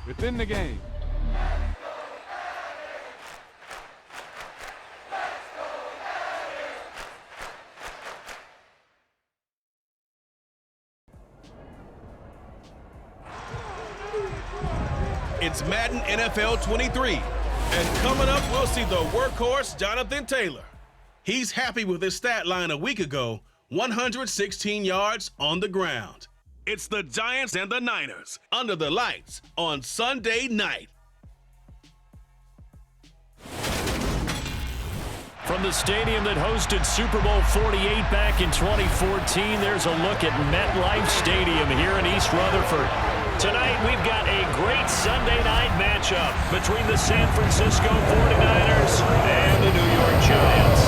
within the game. It's Madden NFL 23. And coming up, we'll see the workhorse, Jonathan Taylor. He's happy with his stat line a week ago, 116 yards on the ground. It's the Giants and the Niners under the lights on Sunday night. From the stadium that hosted Super Bowl 48 back in 2014, there's a look at MetLife Stadium here in East Rutherford. Tonight, we've got a great Sunday night matchup between the San Francisco 49ers and the New York Giants.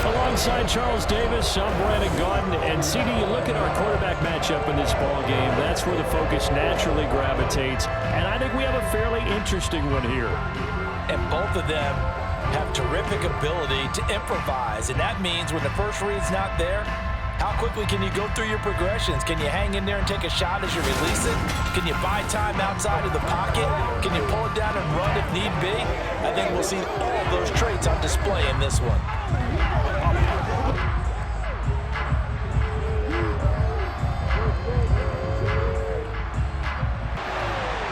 Alongside Charles Davis, I'm Brandon Gaudin, and CD, you look at our quarterback matchup in this ball game, that's where the focus naturally gravitates, and I think we have a fairly interesting one here. And both of them have terrific ability to improvise, and that means when the first read's not there, how quickly can you go through your progressions? Can you hang in there and take a shot as you release it? Can you buy time outside of the pocket? Can you pull it down and run if need be? I think we'll see all of those traits on display in this one.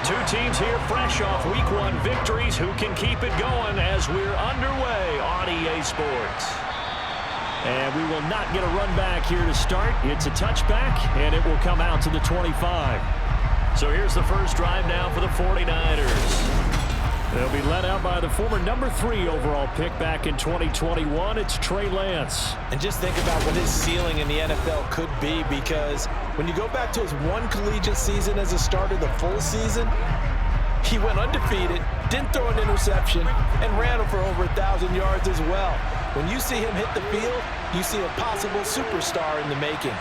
Two teams here fresh off Week 1 victories. Who can keep it going as we're underway on EA Sports? And we will not get a run back here to start. It's a touchback, and it will come out to the 25. So here's the first drive now for the 49ers. They'll be led out by the former number 3 overall pick back in 2021. It's Trey Lance. And just think about what his ceiling in the NFL could be, because when you go back to his one collegiate season as a starter, the full season, he went undefeated, didn't throw an interception, and ran for over 1,000 yards as well. When you see him hit the field, you see a possible superstar in the making.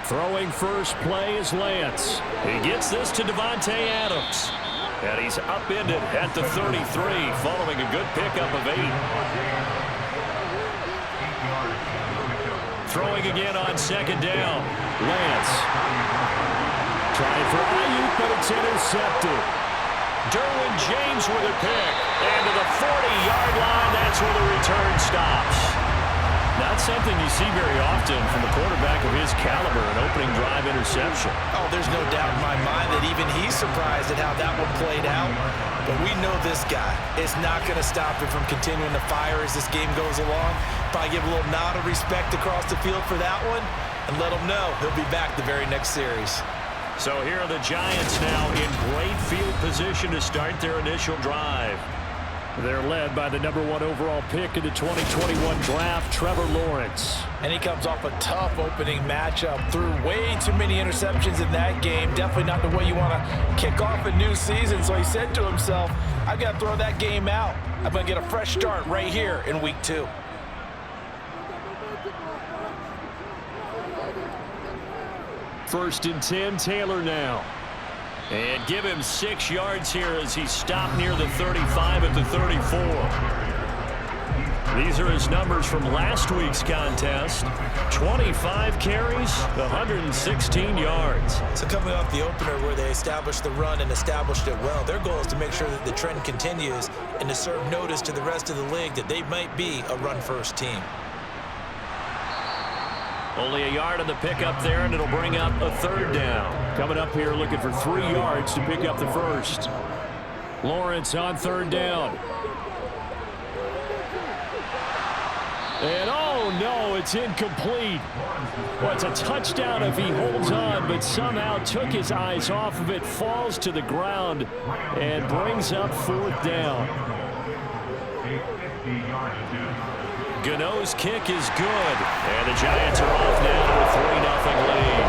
Throwing first play is Lance. He gets this to Devontae Adams. And he's upended at the 33, following a good pickup of 8. Throwing again on second down. Lance. Trying for Ayuk, but it's intercepted. Derwin James with a pick. And to the 40-yard line, that's where the return stops. Not something you see very often from a quarterback of his caliber, an opening drive interception. Oh, there's no doubt in my mind that even he's surprised at how that one played out. But we know this guy is not going to stop him from continuing to fire as this game goes along. Probably give a little nod of respect across the field for that one and let him know he'll be back the very next series. So here are the Giants now in great field position to start their initial drive. They're led by the number 1 overall pick in the 2021 draft, Trevor Lawrence. And he comes off a tough opening matchup. Threw way too many interceptions in that game. Definitely not the way you want to kick off a new season. So he said to himself, I've got to throw that game out. I'm going to get a fresh start right here in Week 2. First and 10, Taylor now. And give him 6 yards here as he stopped near the 35 at the 34. These are his numbers from last week's contest. 25 carries, 116 yards. So coming off the opener where they established the run and established it well, their goal is to make sure that the trend continues and to serve notice to the rest of the league that they might be a run-first team. Only a yard on the pickup there, and it'll bring up a third down. Coming up here looking for 3 yards to pick up the first. Lawrence on third down. And oh no, it's incomplete. Well, it's a touchdown if he holds on, but somehow took his eyes off of it, falls to the ground, and brings up 4th down. Gano's kick is good, and the Giants are off now with a 3-0 lead.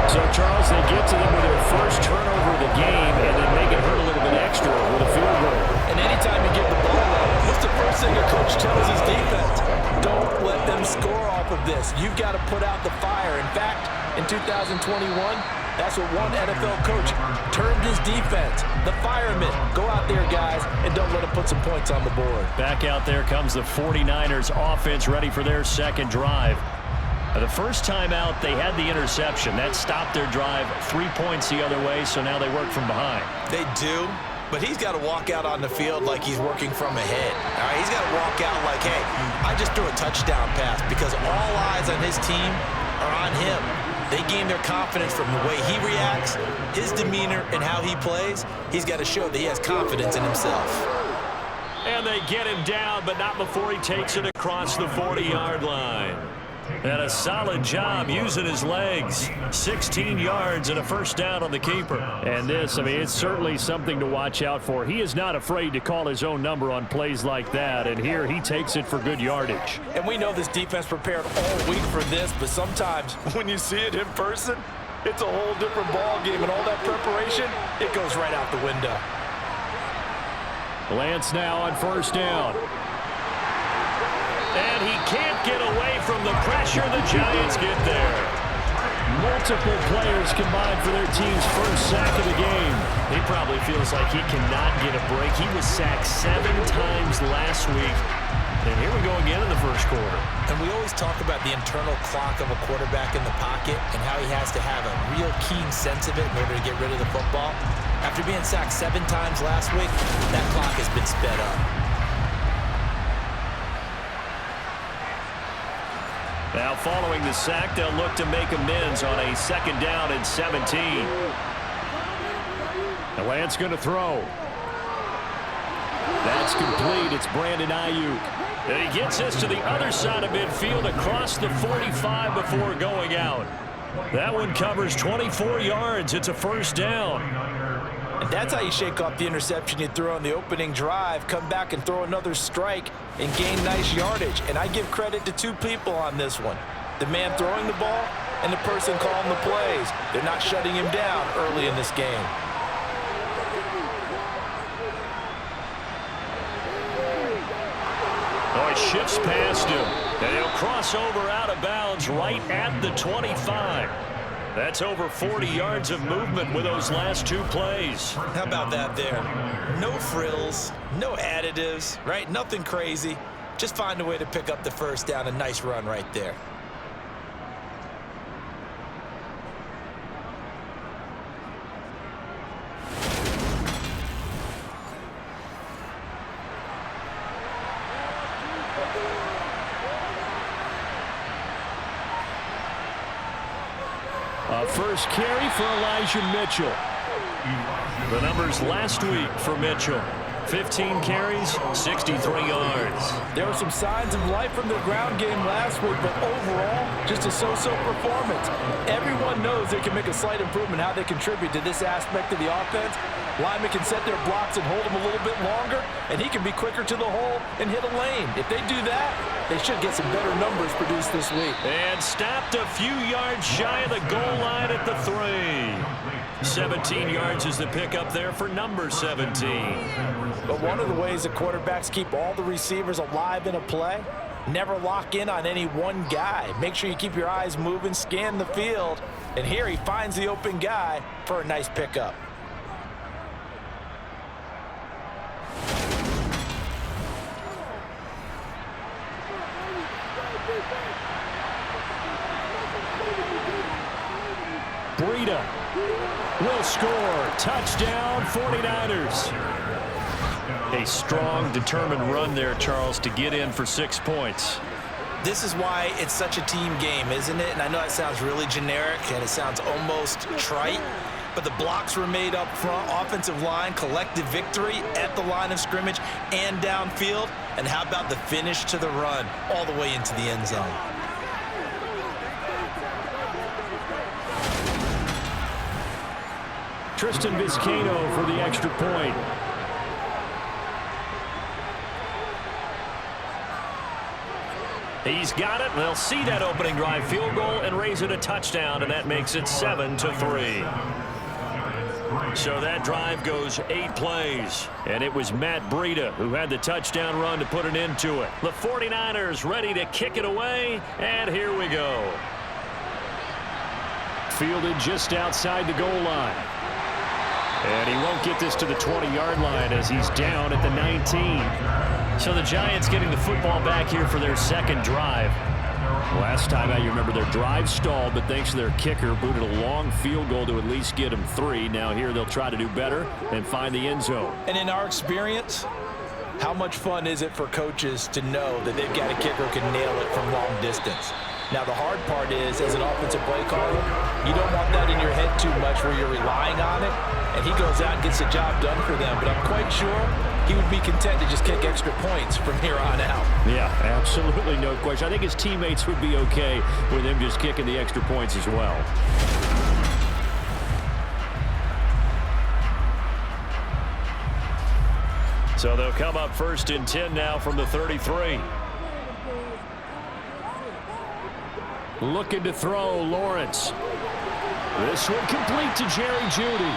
So, Charles, they get to them with their first turnover of the game and then make it hurt a little bit extra with a field goal. And anytime you give the ball up, what's the first thing a coach tells his defense? Don't let them score off of this. You've got to put out the fire. In fact, in 2021, that's what one NFL coach termed his defense. The firemen. Go out there, guys, and don't let them put some points on the board. Back out there comes the 49ers offense ready for their second drive. The first time out, they had the interception. That stopped their drive 3 points the other way, so now they work from behind. They do, but he's got to walk out on the field like he's working from ahead. All right, he's got to walk out like, hey, I just threw a touchdown pass, because all eyes on his team are on him. They gain their confidence from the way he reacts, his demeanor, and how he plays. He's got to show that he has confidence in himself. And they get him down, but not before he takes it across the 40-yard line. And a solid job using his legs. 16 yards and a first down on the keeper. And this, I mean, it's certainly something to watch out for. He is not afraid to call his own number on plays like that. And here he takes it for good yardage. And we know this defense prepared all week for this, but sometimes when you see it in person, it's a whole different ball game. And all that preparation, it goes right out the window. Lance now on first down. And he can't get away from the pressure. The Giants get there. Multiple players combined for their team's first sack of the game. He probably feels like he cannot get a break. He was sacked 7 times last week. And here we go again in the first quarter. And we always talk about the internal clock of a quarterback in the pocket and how he has to have a real keen sense of it in order to get rid of the football. After being sacked 7 times last week, that clock has been sped up. Now following the sack, they'll look to make amends on a 2nd down and 17. And Lance going to throw. That's complete. It's Brandon Ayuk. And he gets this to the other side of midfield across the 45 before going out. That one covers 24 yards. It's a first down. And that's how you shake off the interception you threw on the opening drive, come back and throw another strike and gain nice yardage. And I give credit to 2 people on this one. The man throwing the ball and the person calling the plays. They're not shutting him down early in this game. Oh, he shifts past him. And he'll cross over out of bounds right at the 25. That's over 40 yards of movement with those last 2 plays. How about that there? No frills, no additives, right? Nothing crazy. Just find a way to pick up the first down. A nice run right there. First carry for Elijah Mitchell. The numbers last week for Mitchell. 15 carries, 63 yards. There were some signs of life from their ground game last week, but overall, just a so-so performance. Everyone knows they can make a slight improvement how they contribute to this aspect of the offense. Linemen can set their blocks and hold them a little bit longer, and he can be quicker to the hole and hit a lane. If they do that, they should get some better numbers produced this week. And stopped a few yards shy of the goal line at the 3. 17 yards is the pickup there for number 17. But one of the ways that quarterbacks keep all the receivers alive in a play, never lock in on any one guy. Make sure you keep your eyes moving, scan the field. And here he finds the open guy for a nice pickup. Breida will score. Touchdown, 49ers. A strong, determined run there, Charles, to get in for 6 points. This is why it's such a team game, isn't it? And I know it sounds really generic and it sounds almost trite, but the blocks were made up front, offensive line, collective victory at the line of scrimmage and downfield. And how about the finish to the run all the way into the end zone? Tristan Vizcaino for the extra point. He's got it. They'll see that opening drive field goal and raise it a touchdown, and that makes it 7-3. So that drive goes 8 plays, and it was Matt Breida who had the touchdown run to put an end to it. The 49ers ready to kick it away, and here we go. Fielded just outside the goal line. And he won't get this to the 20-yard line as he's down at the 19. So the Giants getting the football back here for their second drive. Last time out, you remember their drive stalled, but thanks to their kicker, booted a long field goal to at least get them 3. Now here they'll try to do better and find the end zone. And in our experience, how much fun is it for coaches to know that they've got a kicker who can nail it from long distance? Now, the hard part is, as an offensive play caller, you don't want that in your head too much where you're relying on it, and he goes out and gets the job done for them. But I'm quite sure he would be content to just kick extra points from here on out. Yeah, absolutely no question. I think his teammates would be okay with him just kicking the extra points as well. So they'll come up 1st and 10 now from the 33. Looking to throw, Lawrence. This one complete to Jerry Jeudy.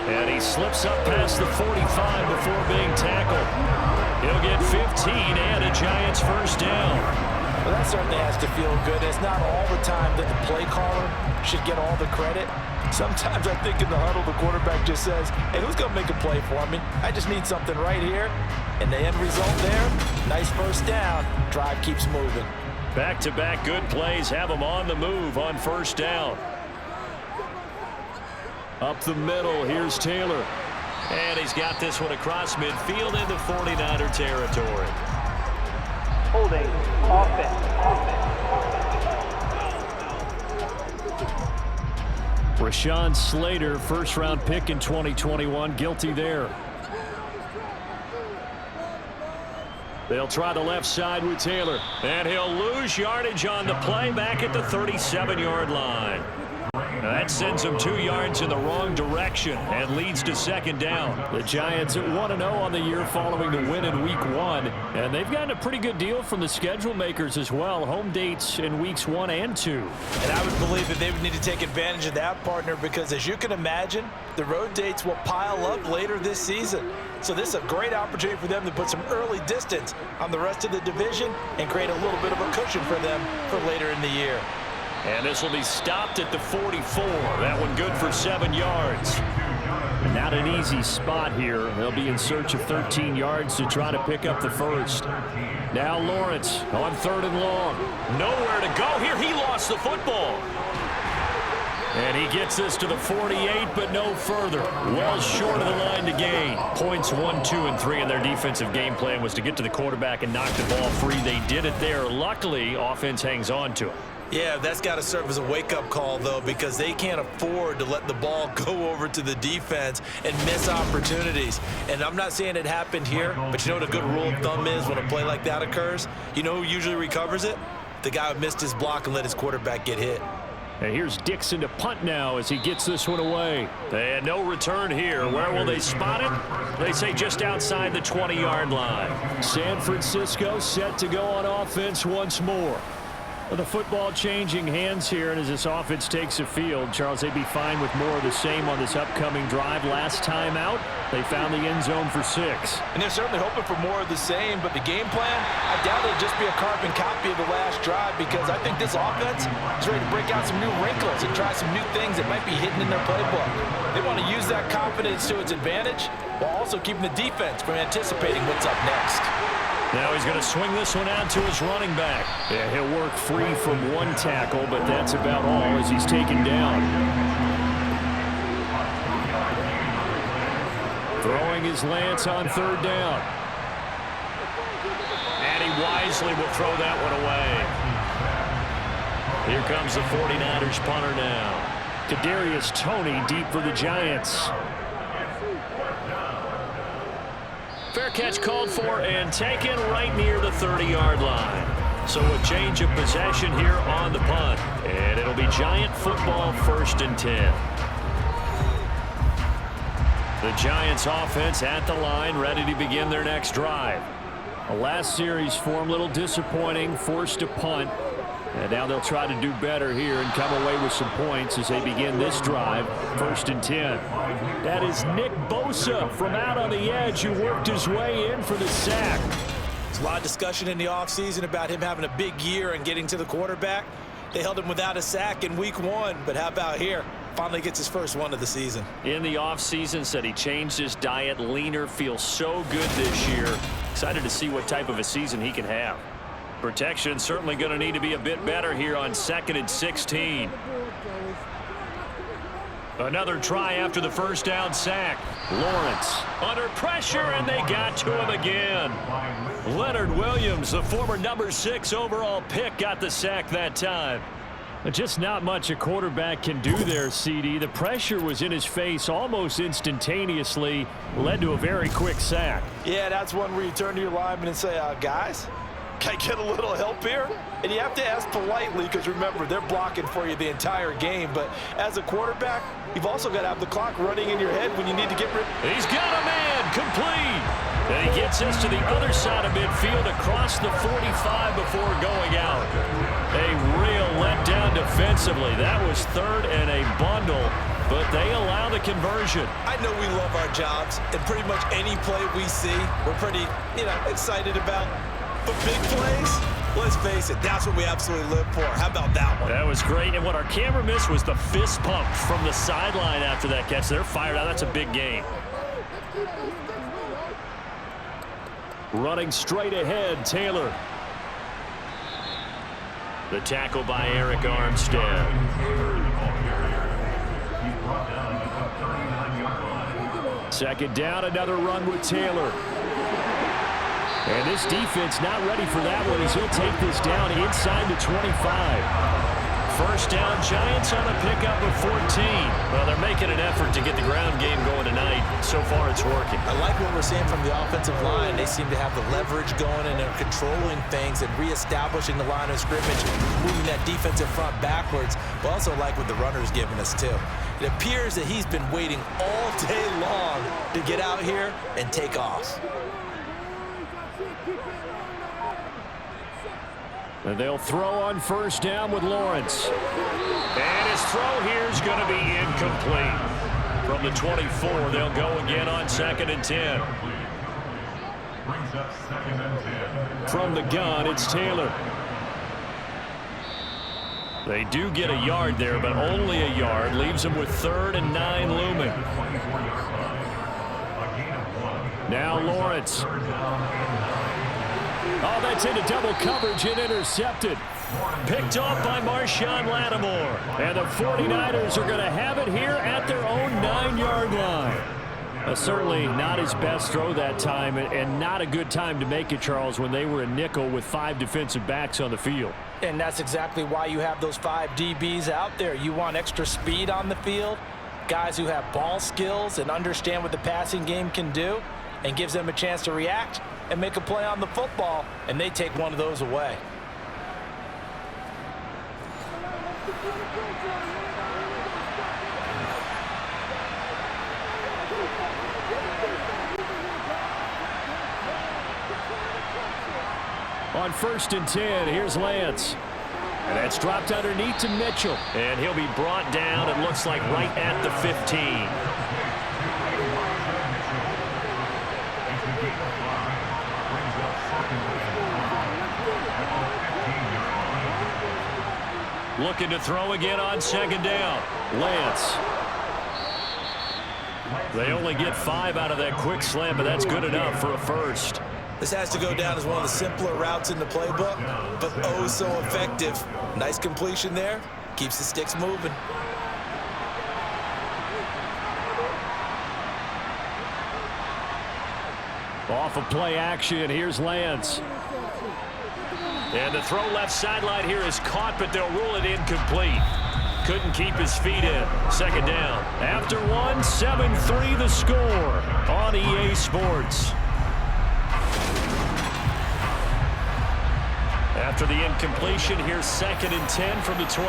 And he slips up past the 45 before being tackled. He'll get 15 and a Giants first down. Well, that certainly has to feel good. It's not all the time that the play caller should get all the credit. Sometimes I think in the huddle, the quarterback just says, hey, who's going to make a play for me? I just need something right here. And the end result there, nice first down. Drive keeps moving. Back-to-back good plays have him on the move on 1st down. Up the middle, here's Taylor. And he's got this one across midfield into 49er territory. Holding, offense. Rashawn Slater, 1st-round pick in 2021, guilty there. They'll try the left side with Taylor. And he'll lose yardage on the play back at the 37-yard line. That sends them 2 yards in the wrong direction and leads to 2nd down. The Giants at 1-0 on the year following the win in Week 1. And they've gotten a pretty good deal from the schedule makers as well. Home dates in Weeks 1 and 2. And I would believe that they would need to take advantage of that, partner, because as you can imagine, the road dates will pile up later this season. So this is a great opportunity for them to put some early distance on the rest of the division and create a little bit of a cushion for them for later in the year. And this will be stopped at the 44. That one good for 7 yards. Not an easy spot here. They'll be in search of 13 yards to try to pick up the first. Now Lawrence on 3rd and long. Nowhere to go here. He lost the football. And he gets this to the 48, but no further. Well short of the line to gain. Points 1, 2, and 3 in their defensive game plan was to get to the quarterback and knock the ball free. They did it there. Luckily, offense hangs on to it. Yeah, that's got to serve as a wake-up call, though, because they can't afford to let the ball go over to the defense and miss opportunities. And I'm not saying it happened here, but you know what a good rule of thumb is when a play like that occurs? You know who usually recovers it? The guy who missed his block and let his quarterback get hit. And here's Dixon to punt now as he gets this one away. And no return here. Where will they spot it? They say just outside the 20-yard line. San Francisco set to go on offense once more. The football changing hands here, and as this offense takes the field, Charles, they'd be fine with more of the same on this upcoming drive. Last time out, they found the end zone for 6. And they're certainly hoping for more of the same, but the game plan, I doubt it'll just be a carbon copy of the last drive, because I think this offense is ready to break out some new wrinkles and try some new things that might be hidden in their playbook. They want to use that confidence to its advantage while also keeping the defense from anticipating what's up next. Now he's going to swing this one out to his running back. Yeah, he'll work free from one tackle, but that's about all as he's taken down. Throwing his Lance on 3rd down. And he wisely will throw that one away. Here comes the 49ers punter now. Kadarius Toney deep for the Giants. Fair catch called for and taken right near the 30-yard line. So a change of possession here on the punt. And it'll be Giant football 1st and 10. The Giants offense at the line, ready to begin their next drive. The last series form a little disappointing, forced a punt. And now they'll try to do better here and come away with some points as they begin this drive, 1st and 10. That is Nick Bosa from out on the edge who worked his way in for the sack. There's a lot of discussion in the offseason about him having a big year and getting to the quarterback. They held him without a sack in Week 1, but how about here? Finally gets his first one of the season. In the offseason, said he changed his diet, leaner, feels so good this year. Excited to see what type of a season he can have. Protection certainly going to need to be a bit better here on 2nd and 16. Another try after the first down sack. Lawrence under pressure, and they got to him again. Leonard Williams, the former number 6 overall pick, got the sack that time. Just not much a quarterback can do there, CD. The pressure was in his face almost instantaneously, led to a very quick sack. Yeah, that's one where you turn to your lineman and say, guys, can I get a little help here? And you have to ask politely because, remember, they're blocking for you the entire game. But as a quarterback, you've also got to have the clock running in your head when you need to get rid. He's got a man, complete. And he gets us to the other side of midfield across the 45 before going out. A real letdown defensively. That was 3rd and a bundle, but they allow the conversion. I know we love our jobs, and pretty much any play we see, we're pretty, excited about. But big plays, let's face it, that's what we absolutely live for. How about that one? That was great, and what our camera missed was the fist pump from the sideline after that catch. They're fired out. That's a big gain. Running straight ahead, Taylor. The tackle by Eric Armstead. Second down, another run with Taylor. And this defense not ready for that one as he'll take this down inside the 25. First down, Giants on a pickup of 14. Well, they're making an effort to get the ground game going tonight. So far, it's working. I like what we're seeing from the offensive line. They seem to have the leverage going, and they're controlling things and reestablishing the line of scrimmage, moving that defensive front backwards. But also like what the runner's giving us, too. It appears that he's been waiting all day long to get out here and take off. And they'll throw on first down with Lawrence. And his throw here is going to be incomplete. From the 24, they'll go again on 2nd and 10. From the gun, it's Taylor. They do get a yard there, but only a yard. Leaves them with 3rd and 9 looming. Now Lawrence. Oh, that's into double coverage and intercepted. Picked off by Marshawn Lattimore. And the 49ers are going to have it here at their own 9-yard line. Certainly not his best throw that time, and not a good time to make it, Charles, when they were in nickel with 5 defensive backs on the field. And that's exactly why you have those 5 DBs out there. You want extra speed on the field, guys who have ball skills and understand what the passing game can do, and gives them a chance to react and make a play on the football, and they take one of those away. On 1st and 10, here's Lance. And that's dropped underneath to Mitchell. And he'll be brought down, it looks like, right at the 15. Looking to throw again on 2nd down. Lance. They only get 5 out of that quick slant, but that's good enough for a first. This has to go down as one of the simpler routes in the playbook, but oh so effective. Nice completion there. Keeps the sticks moving. Off of play action, here's Lance. And the throw left sideline here is caught, but they'll rule it incomplete. Couldn't keep his feet in. 2nd down. After 1, 7-3 the score on EA Sports. After the incompletion, here's 2nd and 10 from the 20.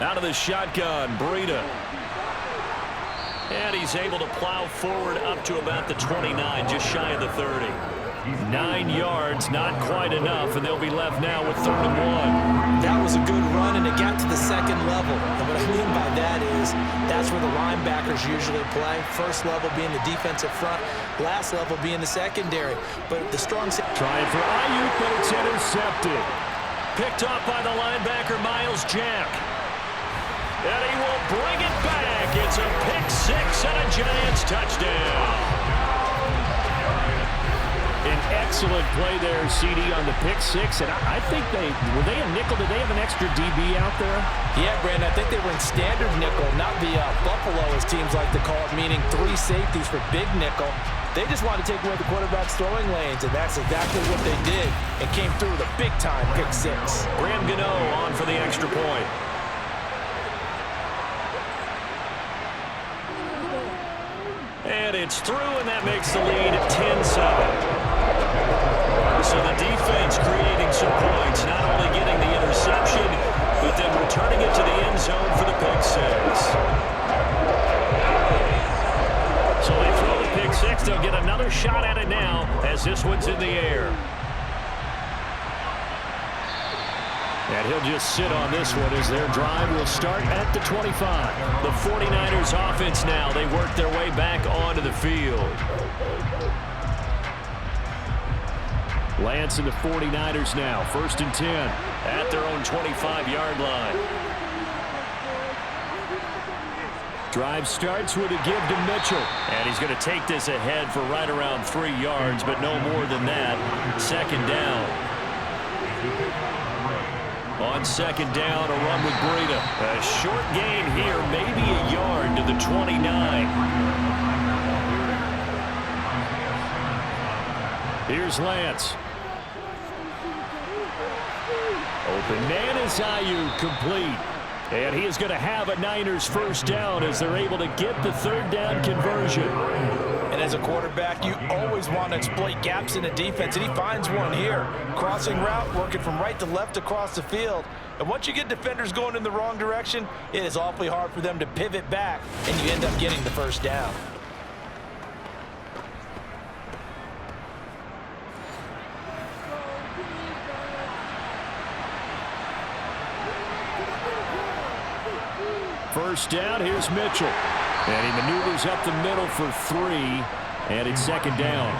Out of the shotgun, Breida. And he's able to plow forward up to about the 29, just shy of the 30. 9 yards, not quite enough, and they'll be left now with 3rd and 1. That was a good run, and it got to the 2nd level. And what I mean by that is that's where the linebackers usually play. First level being the defensive front, last level being the secondary. But the strong... Trying for Ayuk, but it's intercepted. Picked off by the linebacker, Miles Jack. And he will bring it back. It's a pick 6 and a Giants touchdown. excellent play there, CD, on the pick six. And I think were they a nickel? Did they have an extra DB out there? Yeah, Brandon, I think they were in standard nickel, not the Buffalo, as teams like to call it, meaning 3 safeties for big nickel. They just wanted to take away the quarterback's throwing lanes, and that's exactly what they did, and came through with a big-time pick six. Graham Gano on for the extra point. And it's through, and that makes the lead 10-7. So the defense creating some points, not only getting the interception, but then returning it to the end zone for the pick six. So they throw the pick six. They'll get another shot at it now as this one's in the air. And he'll just sit on this one as their drive will start at the 25. The 49ers offense now. They work their way back onto the field. Lance and the 49ers now. 1st and 10 at their own 25-yard line. Drive starts with a give to Mitchell. And he's going to take this ahead for right around 3 yards, but no more than that. 2nd down. On 2nd down, a run with Breida. A short gain here, maybe a yard to the 29. Here's Lance. Open man is Ayuk, complete. And he is going to have a Niners 1st down as they're able to get the 3rd down conversion. And as a quarterback, you always want to exploit gaps in the defense, and he finds one here. Crossing route, working from right to left across the field. And once you get defenders going in the wrong direction, it is awfully hard for them to pivot back, and you end up getting the 1st down. First down, here's Mitchell. And he maneuvers up the middle for 3, and it's 2nd down.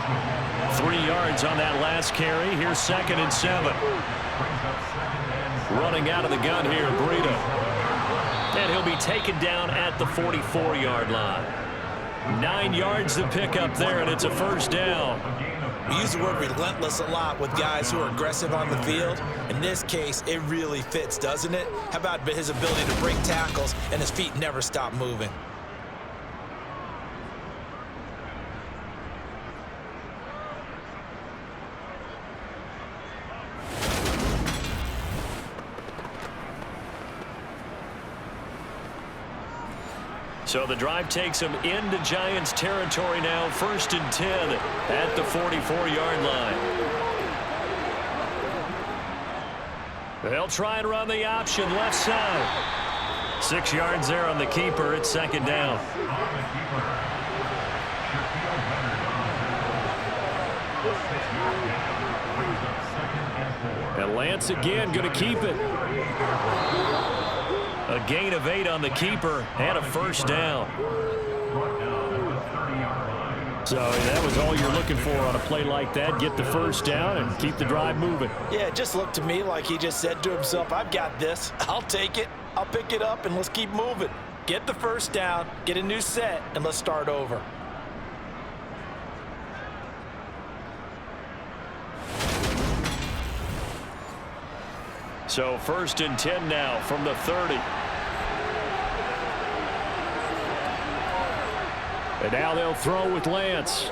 3 yards on that last carry. Here's 2nd and 7. Running out of the gun here, Breida. And he'll be taken down at the 44-yard line. 9 yards to pick up there, and it's a 1st down. We use the word relentless a lot with guys who are aggressive on the field. In this case, it really fits, doesn't it? How about his ability to break tackles and his feet never stop moving? So the drive takes them into Giants territory now. 1st and 10 at the 44-yard line. They'll try and run the option left side. 6 yards there on the keeper. It's 2nd down. And Lance again going to keep it. A gain of 8 on the keeper and a 1st down. So that was all you're looking for on a play like that. Get the 1st down and keep the drive moving. Yeah, it just looked to me like he just said to himself, I've got this. I'll take it. I'll pick it up, and let's keep moving. Get the 1st down, get a new set, and let's start over. So 1st and 10 now from the 30. And now they'll throw with Lance.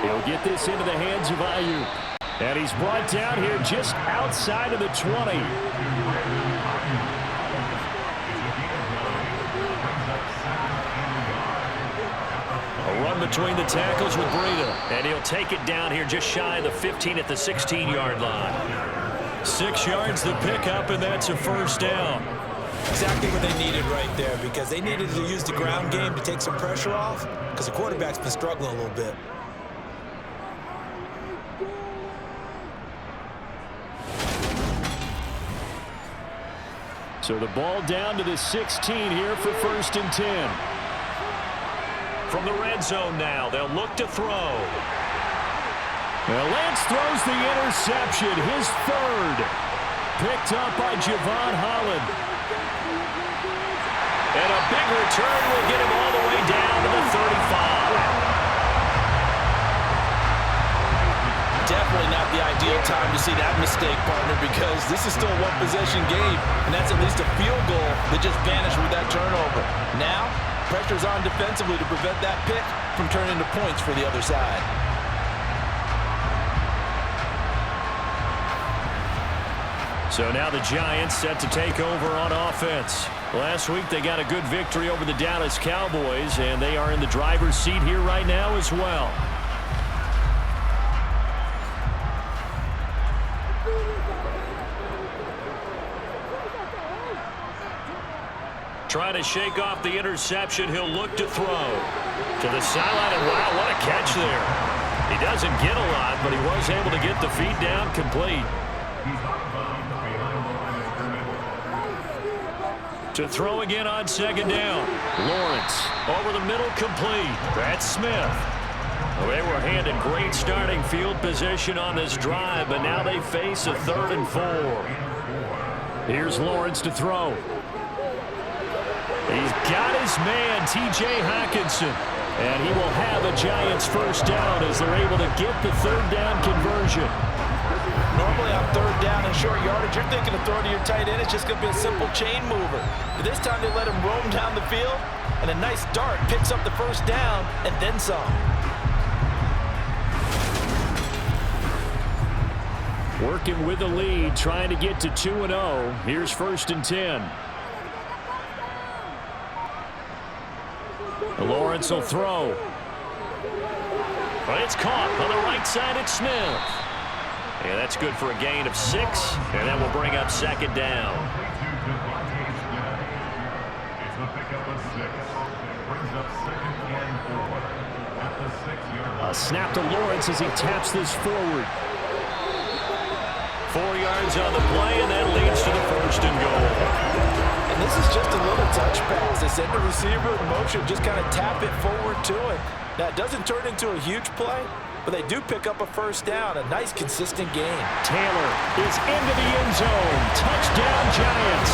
He'll get this into the hands of Ayuk. And he's brought down here just outside of the 20. A run between the tackles with Breida. And he'll take it down here just shy of the 15 at the 16-yard line. 6 yards to pick up, and that's a 1st down. Exactly what they needed right there, because they needed to use the ground game to take some pressure off, because the quarterback's been struggling a little bit. So the ball down to the 16 here for 1st and 10. From the red zone now, they'll look to throw. Well, Lance throws the interception, his 3rd. Picked up by Javon Holland. And a big return will get him all the way down to the 35. definitely not the ideal time to see that mistake, partner, because this is still a one-possession game, and that's at least a field goal that just vanished with that turnover. Now, pressure's on defensively to prevent that pick from turning into points for the other side. So now the Giants set to take over on offense. Last week they got a good victory over the Dallas Cowboys, and they are in the driver's seat here right now as well. Trying to shake off the interception. He'll look to throw to the sideline, and wow, what a catch there. He doesn't get a lot, but he was able to get the feet down complete. To throw again on second down. Lawrence over the middle, complete. That's Smith. Well, they were handed great starting field position on this drive, but now they face a 3rd and 4. Here's Lawrence to throw. He's got his man, T.J. Hockenson, and he will have a Giants first down as they're able to get the 3rd down conversion. Normally on 3rd down and short yardage, you're thinking of throwing to your tight end. It's just going to be a simple chain mover. But this time they let him roam down the field, and a nice dart picks up the first down and then some. Working with the lead, trying to get to 2-0. Here's 1st and 10. Lawrence will throw. But it's caught on the right side. It's Smith. Yeah, that's good for a gain of 6, and that will bring up 2nd down. A snap to Lawrence as he taps this forward. 4 yards on the play, and that leads to the 1st and goal. And this is just a little touch pass. They send the receiver in motion, just kind of tap it forward to it. Now, it doesn't turn into a huge play, but they do pick up a first down. A nice, consistent gain. Taylor is into the end zone. Touchdown, Giants.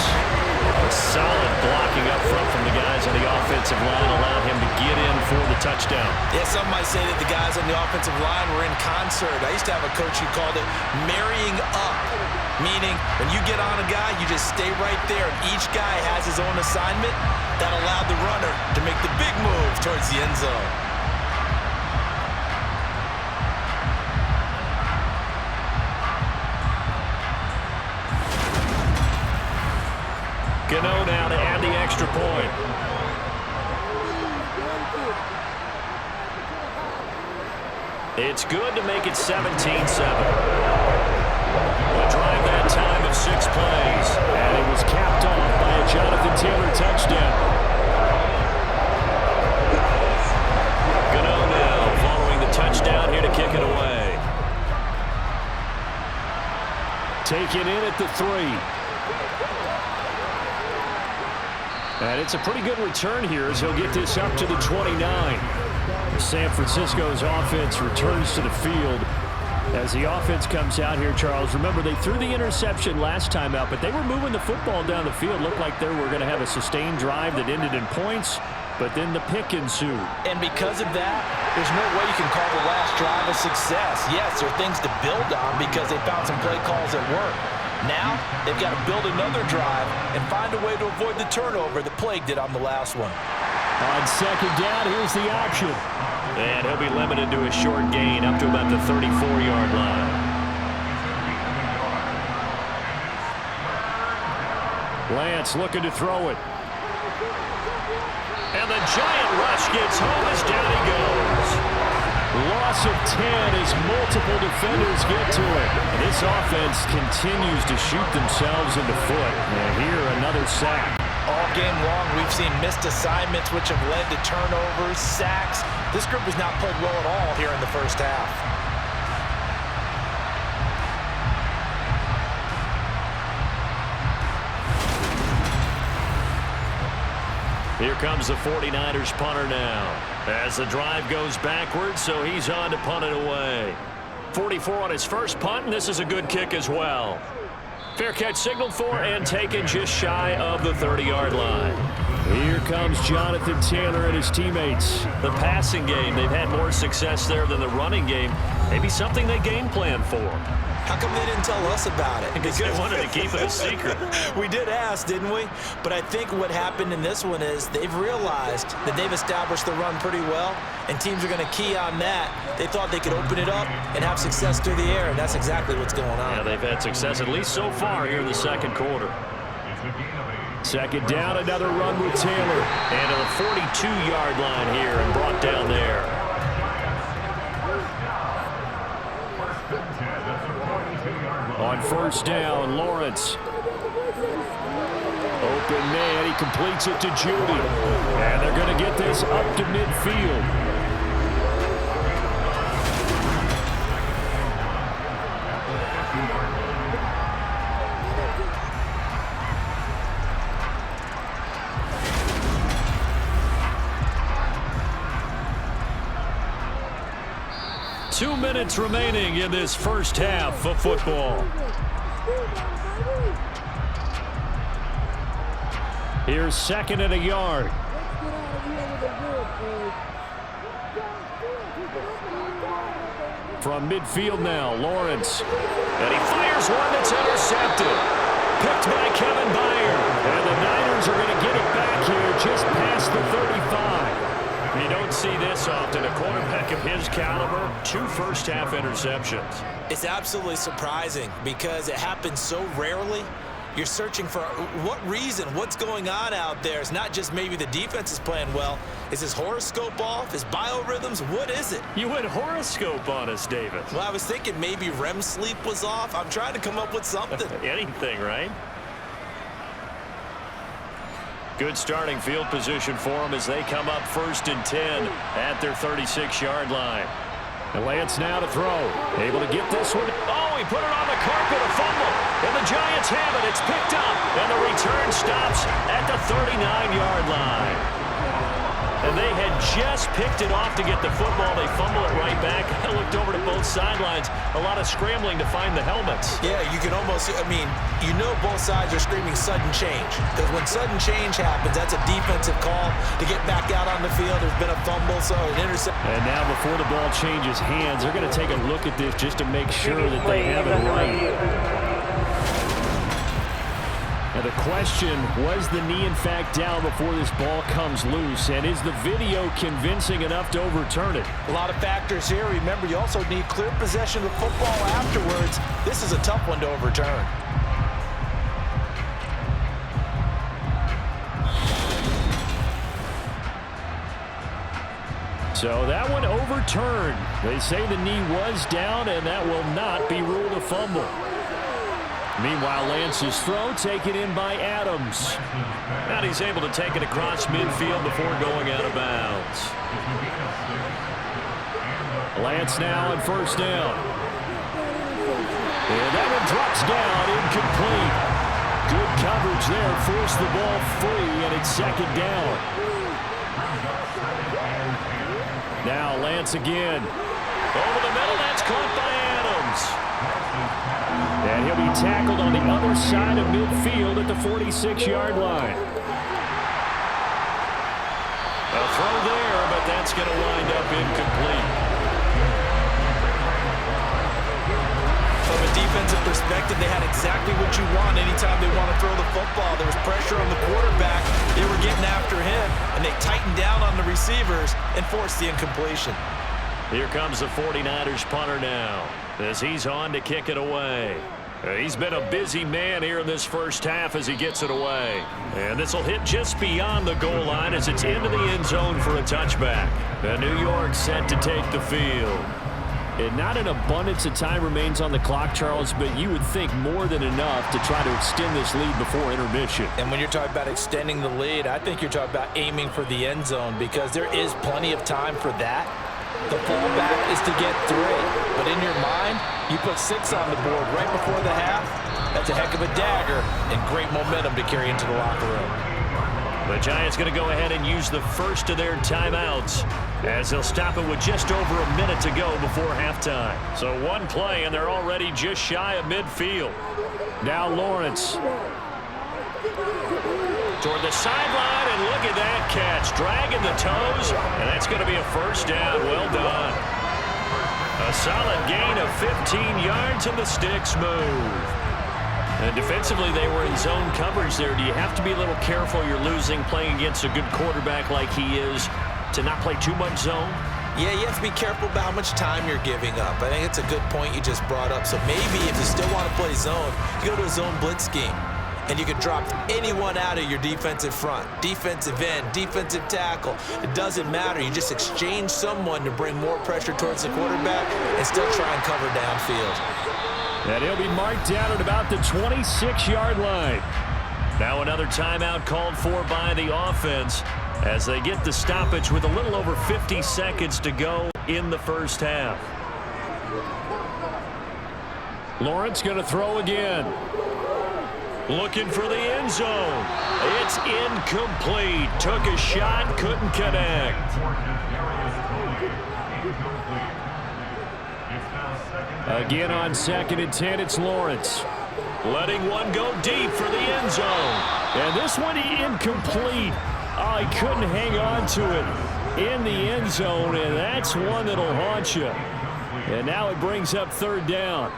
Solid blocking up front from the guys on the offensive line allowed him to get in for the touchdown. Yeah, some might say that the guys on the offensive line were in concert. I used to have a coach who called it marrying up, meaning when you get on a guy, you just stay right there. Each guy has his own assignment that allowed the runner to make the big move towards the end zone. Gano now to add the extra point. It's good to make it 17-7. A drive that time of 6 plays, and it was capped off by a Jonathan Taylor touchdown. Gano now following the touchdown here to kick it away. Taken in at the 3. And it's a pretty good return here as he'll get this up to the 29. San Francisco's offense returns to the field. As the offense comes out here, Charles, remember they threw the interception last time out, but they were moving the football down the field. Looked like they were going to have a sustained drive that ended in points, but then the pick ensued. And because of that, there's no way you can call the last drive a success. Yes, there are things to build on because they found some play calls that work. Now, they've got to build another drive and find a way to avoid the turnover that plagued it on the last one. On second down, here's the option. And he'll be limited to a short gain up to about the 34-yard line. Lance looking to throw it. And the giant rush gets home as down he goes. Loss of 10 as multiple defenders get to it. This offense continues to shoot themselves in the foot. And here, another sack. All game long, we've seen missed assignments which have led to turnovers, sacks. This group has not played well at all here in the first half. Here comes the 49ers punter now. As the drive goes backwards, so he's on to punt it away. 44 on his first punt, and this is a good kick as well. Fair catch signaled for and taken just shy of the 30-yard line. Here comes Jonathan Taylor and his teammates. The passing game, they've had more success there than the running game. Maybe something they game plan for. How come they didn't tell us about it? Because they wanted to keep it a secret. We did ask, didn't we? But I think what happened in this one is they've realized that they've established the run pretty well, and teams are going to key on that. They thought they could open it up and have success through the air, and that's exactly what's going on. Yeah, they've had success at least so far here in the second quarter. Second down, another run with Taylor. And to the 42-yard line here and brought down there. On first down, Lawrence. Open man, he completes it to Judy. And they're going to get this up to midfield. Two minutes remaining in this first half of football. Here's second and a yard. From midfield now, Lawrence. And he fires one that's intercepted. Picked by Kevin Byard. And the Niners are going to get it back here just past the 35. You don't see this often. A quarterback of his caliber, 2 first-half interceptions. It's absolutely surprising because it happens so rarely. You're searching for what reason, what's going on out there. It's not just maybe the defense is playing well. Is his horoscope off? His biorhythms? What is it? You went horoscope on us, David. Well, I was thinking maybe REM sleep was off. I'm trying to come up with something. Anything, right? Good starting field position for them as they come up 1st and 10 at their 36-yard line. And Lance now to throw. Able to get this one. Oh, he put it on the carpet, a fumble. And the Giants have it. It's picked up. And the return stops at the 39-yard line. And they had just picked it off to get the football. They fumble it right back. I looked over to both sidelines. A lot of scrambling to find the helmets. Yeah, you can almost, you know both sides are screaming sudden change. Because when sudden change happens, that's a defensive call to get back out on the field. There's been a fumble, so an interception. And now before the ball changes hands, they're going to take a look at this just to make sure that they have it right. And the question, was the knee in fact down before this ball comes loose? And is the video convincing enough to overturn it? A lot of factors here. Remember, you also need clear possession of the football afterwards. This is a tough one to overturn. So that one overturned. They say the knee was down, and that will not be ruled a fumble. Meanwhile, Lance's throw taken in by Adams. And he's able to take it across midfield before going out of bounds. Lance now on first down. And that one drops down, incomplete. Good coverage there, forced the ball free, and it's second down. Now Lance again. Over the middle, that's caught by Adams. And he'll be tackled on the other side of midfield at the 46-yard line. A throw there, but that's going to wind up incomplete. From a defensive perspective, they had exactly what you want anytime they want to throw the football. There was pressure on the quarterback. They were getting after him, and they tightened down on the receivers and forced the incompletion. Here comes the 49ers punter now as he's on to kick it away. He's been a busy man here in this first half as he gets it away. And this will hit just beyond the goal line as it's into the end zone for a touchback. And New York set to take the field. And not an abundance of time remains on the clock, Charles, but you would think more than enough to try to extend this lead before intermission. And when you're talking about extending the lead, I think you're talking about aiming for the end zone because there is plenty of time for that. The fallback is to get 3. But in your mind, you put 6 on the board right before the half. That's a heck of a dagger and great momentum to carry into the locker room. The Giants going to go ahead and use the first of their timeouts as they'll stop it with just over a minute to go before halftime. So one play, and they're already just shy of midfield. Now Lawrence. Toward the sideline, and look at that catch. Dragging the toes, and that's going to be a first down. Well done. A solid gain of 15 yards, and the sticks move. And defensively, they were in zone coverage there. Do you have to be a little careful? You're losing playing against a good quarterback like he is to not play too much zone? Yeah, you have to be careful about how much time you're giving up. I think it's a good point you just brought up. So maybe if you still want to play zone, you go to a zone blitz scheme. And you can drop anyone out of your defensive front. Defensive end, defensive tackle. It doesn't matter. You just exchange someone to bring more pressure towards the quarterback and still try and cover downfield. And he'll be marked down at about the 26-yard line. Now another timeout called for by the offense as they get the stoppage with a little over 50 seconds to go in the first half. Lawrence going to throw again. Looking for the end zone. It's incomplete. Took a shot, couldn't connect. Again on 2nd and 10, it's Lawrence. Letting one go deep for the end zone. And this one incomplete. Oh, he couldn't hang on to it in the end zone, and that's one that'll haunt you. And now it brings up 3rd down.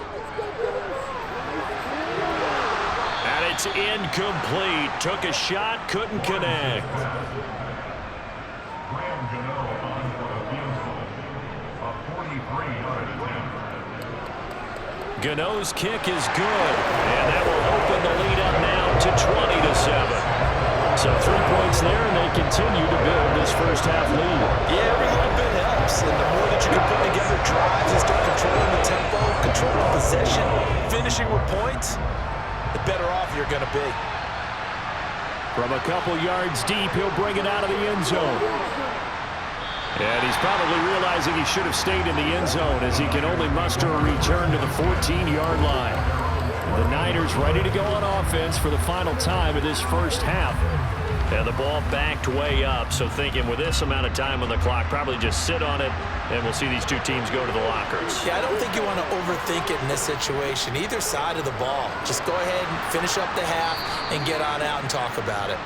And it's incomplete. Took a shot, couldn't connect. Gano's kick is good, and that will open the lead up now to 20-7. So 3 points there, and they continue to build this first half lead. Yeah, every little bit helps, and the more that you can put together drives and start controlling the tempo, controlling possession, finishing with points, the better off you're going to be. From a couple yards deep, he'll bring it out of the end zone. And he's probably realizing he should have stayed in the end zone as he can only muster a return to the 14-yard line. The Niners ready to go on offense for the final time of this first half. And the ball backed way up, so thinking with this amount of time on the clock, probably just sit on it, and we'll see these two teams go to the lockers. Yeah, I don't think you want to overthink it in this situation. Either side of the ball. Just go ahead and finish up the half and get on out and talk about it.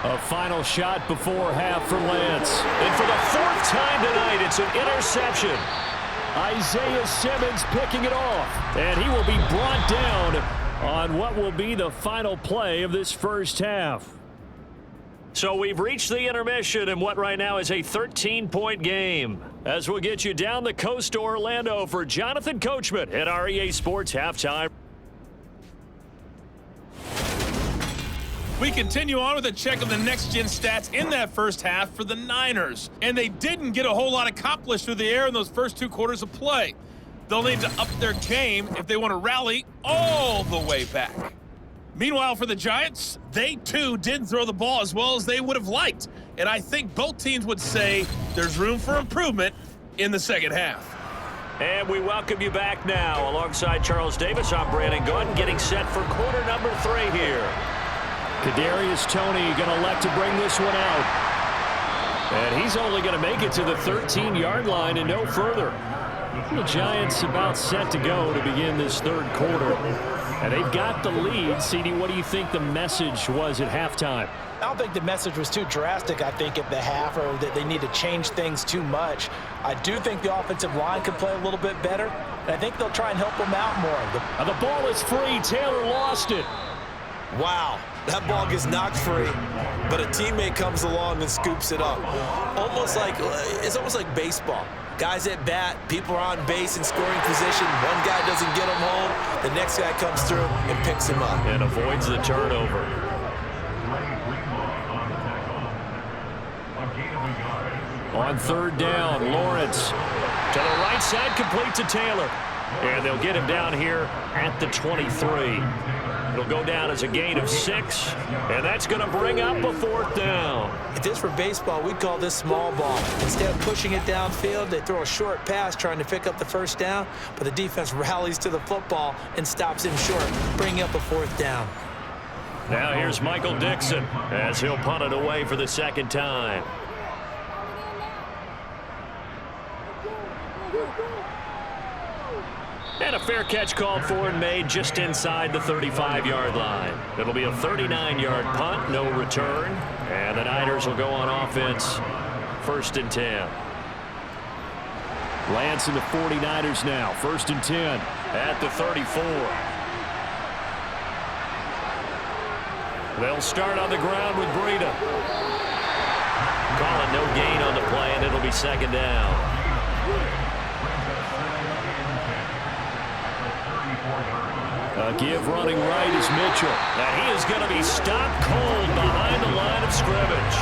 A final shot before half for Lance. And for the 4th time tonight, it's an interception. Isaiah Simmons picking it off. And he will be brought down on what will be the final play of this first half. So we've reached the intermission in what right now is a 13-point game. As we'll get you down the coast to Orlando for Jonathan Coachman at our EA Sports Halftime. We continue on with a check of the next-gen stats in that first half for the Niners. And they didn't get a whole lot accomplished through the air in those first 2 quarters of play. They'll need to up their game if they want to rally all the way back. Meanwhile, for the Giants, they too didn't throw the ball as well as they would have liked. And I think both teams would say there's room for improvement in the second half. And we welcome you back now. Alongside Charles Davis, I'm Brandon Gordon, getting set for quarter number 3 here. Kadarius Toney going to elect to bring this one out. And he's only going to make it to the 13-yard line and no further. The Giants about set to go to begin this 3rd quarter. And they've got the lead. CD, what do you think the message was at halftime? I don't think the message was too drastic, I think, at the half, or that they need to change things too much. I do think the offensive line could play a little bit better, and I think they'll try and help them out more. And the ball is free. Taylor lost it. Wow, that ball gets knocked free, but a teammate comes along and scoops it up. It's almost like baseball. Guys at bat, people are on base in scoring position. One guy doesn't get him home. The next guy comes through and picks him up. And avoids the turnover. On 3rd down, Lawrence to the right side, complete to Taylor. And they'll get him down here at the 23. It'll go down as a gain of 6, and that's going to bring up a 4th down. If this were baseball, we'd call this small ball. Instead of pushing it downfield, they throw a short pass trying to pick up the 1st down, but the defense rallies to the football and stops him short, bringing up a 4th down. Now here's Michael Dixon as he'll punt it away for the 2nd time. And a fair catch called for and made just inside the 35-yard line. It'll be a 39-yard punt, no return. And the Niners will go on offense. 1st and 10. Lance and the 49ers now. 1st and 10 at the 34. They'll start on the ground with Breida. Call it no gain on the play, and it'll be 2nd down. A give running right is Mitchell. And he is going to be stopped cold behind the line of scrimmage.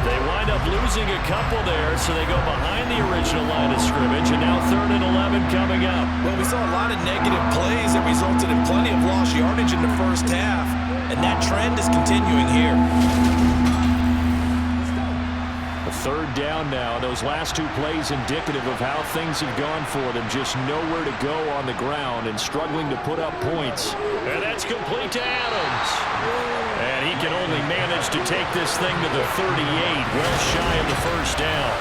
They wind up losing a couple there, so they go behind the original line of scrimmage, and now 3rd and 11 coming up. Well, we saw a lot of negative plays that resulted in plenty of lost yardage in the first half, and that trend is continuing here. A 3rd down now. Those last 2 plays indicative of how things have gone for them. Just nowhere to go on the ground and struggling to put up points. And that's complete to Adams. And he can only manage to take this thing to the 38, well shy of the 1st down.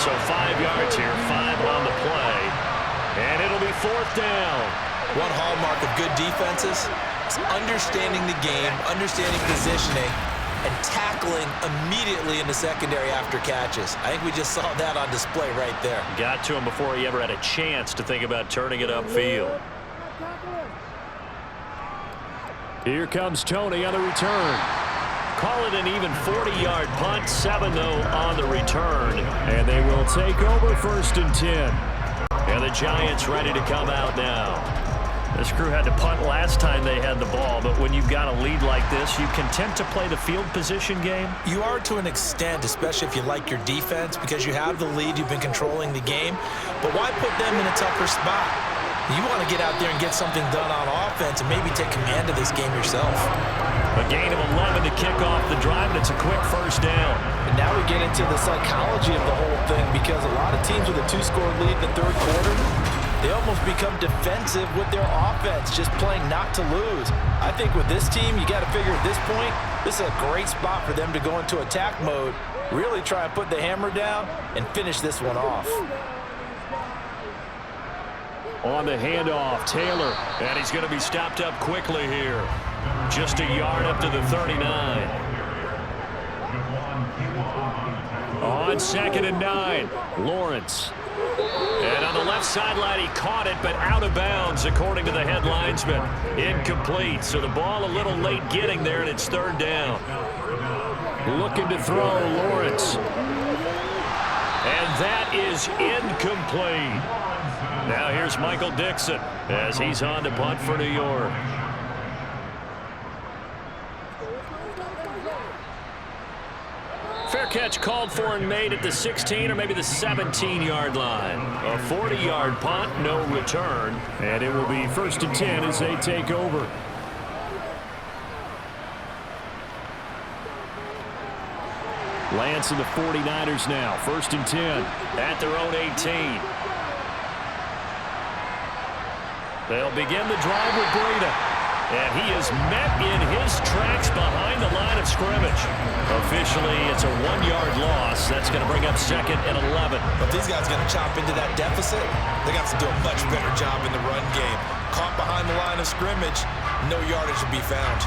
So 5 yards here, 5 on the play. And it'll be 4th down. One hallmark of good defenses is understanding the game, understanding positioning, and tackling immediately in the secondary after catches. I think we just saw that on display right there. Got to him before he ever had a chance to think about turning it upfield. Here comes Tony on the return. Call it an even 40-yard punt, 7 though on the return. And they will take over 1st and 10. And the Giants ready to come out now. This crew had to punt last time they had the ball, but when you've got a lead like this, you content to play the field position game? You are to an extent, especially if you like your defense, because you have the lead, you've been controlling the game. But why put them in a tougher spot? You want to get out there and get something done on offense and maybe take command of this game yourself. A gain of 11 to kick off the drive, and it's a quick 1st down. And now we get into the psychology of the whole thing, because a lot of teams with a 2-score lead in the 3rd quarter, they almost become defensive with their offense, just playing not to lose. I think with this team, you got to figure at this point, this is a great spot for them to go into attack mode, really try and put the hammer down and finish this one off. On the handoff, Taylor, and he's going to be stopped up quickly here. Just a yard up to the 39. On 2nd and 9, Lawrence. And on the left sideline, he caught it, but out of bounds, according to the head linesman. Incomplete, so the ball a little late getting there, and it's 3rd down. Looking to throw, Lawrence. And that is incomplete. Now here's Michael Dixon as he's on to punt for New York. Fair catch called for and made at the 16 or maybe the 17-yard line. A 40-yard punt, no return. And it will be 1st and 10 as they take over. Lance and the 49ers now. 1st and 10 at their own 18. They'll begin the drive with Breida. And he is met in his tracks behind the line of scrimmage. Officially, it's a 1-yard loss. That's going to bring up 2nd and 11. But these guys going to chop into that deficit. They got to do a much better job in the run game. Caught behind the line of scrimmage, no yardage to be found.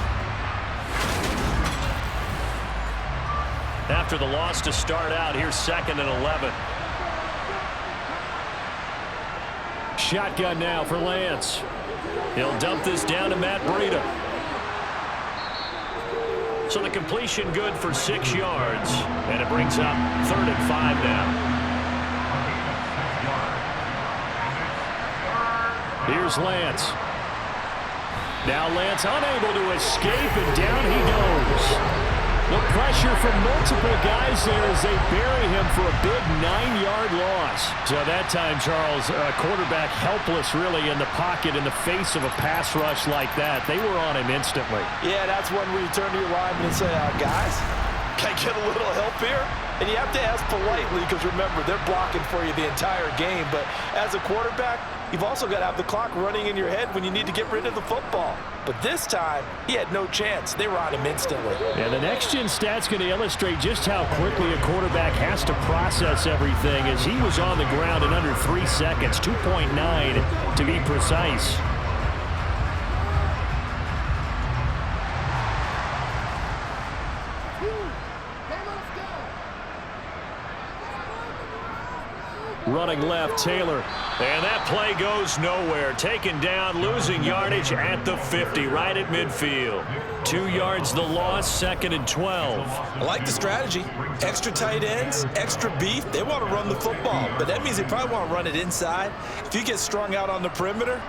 After the loss to start out, here's 2nd and 11. Shotgun now for Lance. He'll dump this down to Matt Breida. So the completion good for 6 yards. And it brings up 3rd and 5 now. Here's Lance. Now Lance unable to escape, and down he goes. The pressure from multiple guys there as they bury him for a big 9-yard loss. So that time, Charles, quarterback helpless really in the pocket in the face of a pass rush like that. They were on him instantly. Yeah, that's when you turn to your lineman and say, guys, can I get a little help here? And you have to ask politely, because remember, they're blocking for you the entire game. But as a quarterback, you've also got to have the clock running in your head when you need to get rid of the football. But this time, he had no chance. They were on him instantly. And the next-gen stat's going to illustrate just how quickly a quarterback has to process everything, as he was on the ground in under 3 seconds, 2.9 to be precise. Running left, Taylor. And that play goes nowhere. Taken down, losing yardage at the 50, right at midfield. 2 yards the loss, 2nd and 12. I like the strategy. Extra tight ends, extra beef. They want to run the football, but that means they probably want to run it inside. If you get strung out on the perimeter,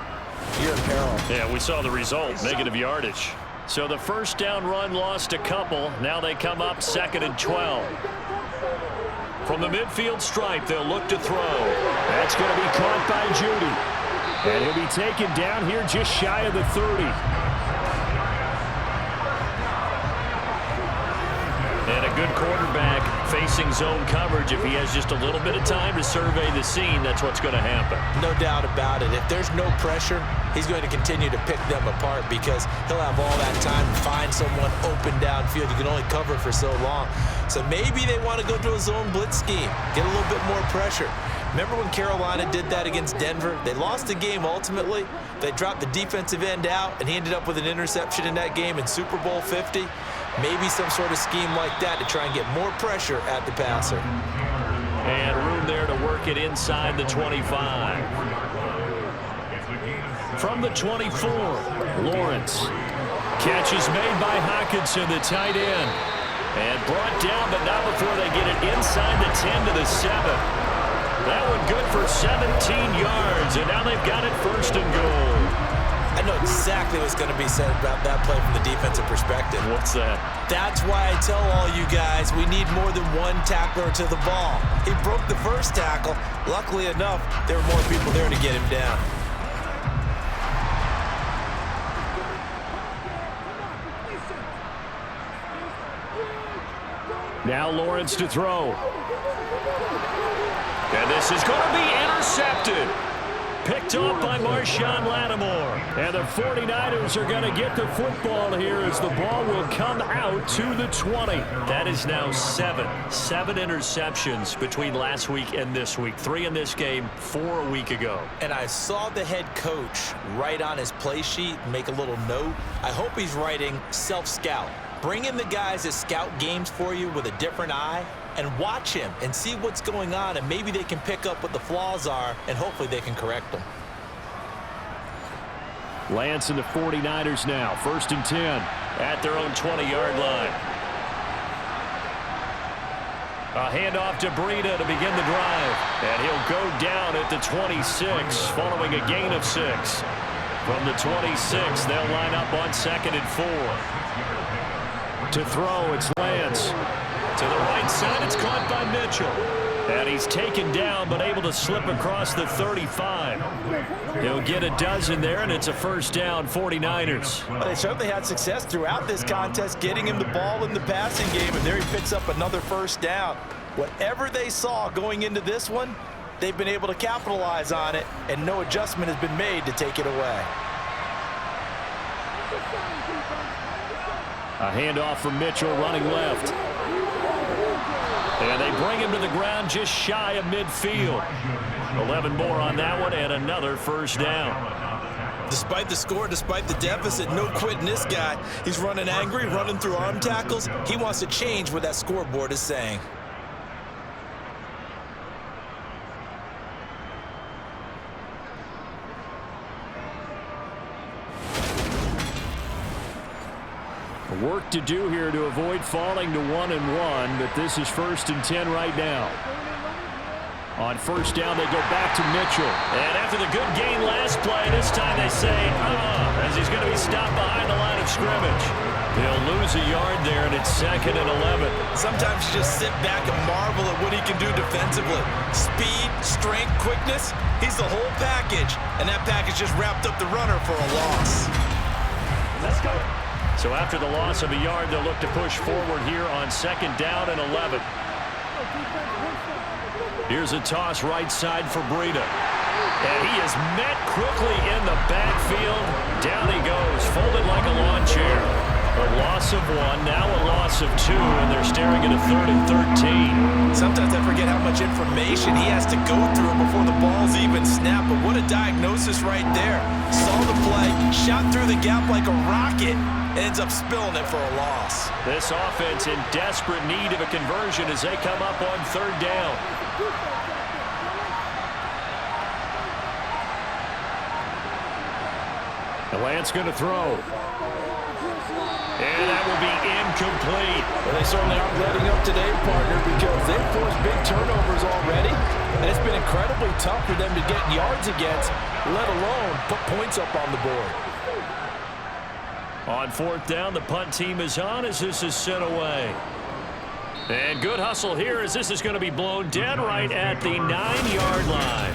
you're in peril. Yeah, we saw the result, negative yardage. So the first down run lost a couple. Now they come up 2nd and 12. From the midfield stripe, they'll look to throw. That's going to be caught by Judy. And he'll be taken down here just shy of the 30. And a good quarterback facing zone coverage. If he has just a little bit of time to survey the scene, that's what's going to happen. No doubt about it. If there's no pressure, he's going to continue to pick them apart because he'll have all that time to find someone open downfield. You can only cover for so long. So maybe they want to go to a zone blitz scheme, get a little bit more pressure. Remember when Carolina did that against Denver? They lost the game ultimately. They dropped the defensive end out, and he ended up with an interception in that game in Super Bowl 50. Maybe some sort of scheme like that to try and get more pressure at the passer. And room there to work it inside the 25. From the 24, Lawrence. Catch is made by Hockenson, the tight end. And brought down, but not before they get it inside the 10 to the 7. That one good for 17 yards, and now they've got it 1st and goal. I know exactly what's going to be said about that play from the defensive perspective. What's that? That's why I tell all you guys we need more than one tackler to the ball. He broke the first tackle. Luckily enough, there were more people there to get him down. Now Lawrence to throw. And this is going to be intercepted. Picked off by Marshawn Lattimore. And the 49ers are going to get the football here as the ball will come out to the 20. That is now 7 interceptions between last week and this week. 3 in this game, 4 a week ago. And I saw the head coach write on his play sheet, make a little note. I hope he's writing self-scout. Bring in the guys that scout games for you with a different eye and watch him and see what's going on, and maybe they can pick up what the flaws are, and hopefully they can correct them. Lance and the 49ers now, 1st and 10 at their own 20-yard line. A handoff to Breida to begin the drive, and he'll go down at the 26 following a gain of 6. From the 26, they'll line up on 2nd and 4. To throw, it's Lance. To the right side, it's caught by Mitchell. And he's taken down, but able to slip across the 35. He'll get a dozen there, and it's a 1st down, 49ers. Well, they certainly had success throughout this contest, getting him the ball in the passing game, and there he picks up another 1st down. Whatever they saw going into this one, they've been able to capitalize on it, and no adjustment has been made to take it away. A handoff from Mitchell running left. And they bring him to the ground just shy of midfield. 11 more on that one and another 1st down. Despite the score, despite the deficit, no quitting this guy. He's running angry, running through arm tackles. He wants to change what that scoreboard is saying. Work to do here to avoid falling to 1-1, but this is 1st and 10 right now. On 1st down, they go back to Mitchell. And after the good gain last play, this time they say, as he's going to be stopped behind the line of scrimmage. They'll lose a yard there, and it's 2nd and 11. Sometimes you just sit back and marvel at what he can do defensively. Speed, strength, quickness, he's the whole package. And that package just wrapped up the runner for a loss. Let's go. So after the loss of a yard, they'll look to push forward here on 2nd down and 11. Here's a toss right side for Breida. And he is met quickly in the backfield. Down he goes, folded like a lawn chair. A loss of 1, now a loss of 2, and they're staring at a 3rd and 13. Sometimes I forget how much information he has to go through before the ball's even snapped, but what a diagnosis right there. Saw the play, shot through the gap like a rocket, ends up spilling it for a loss. This offense in desperate need of a conversion as they come up on 3rd down. Lance going to throw. And that will be incomplete. Well, they certainly aren't letting up today, partner, because they've forced big turnovers already, and it's been incredibly tough for them to get yards against, let alone put points up on the board. On fourth down, the punt team is on as this is sent away. And good hustle here as this is going to be blown dead right at the 9-yard line.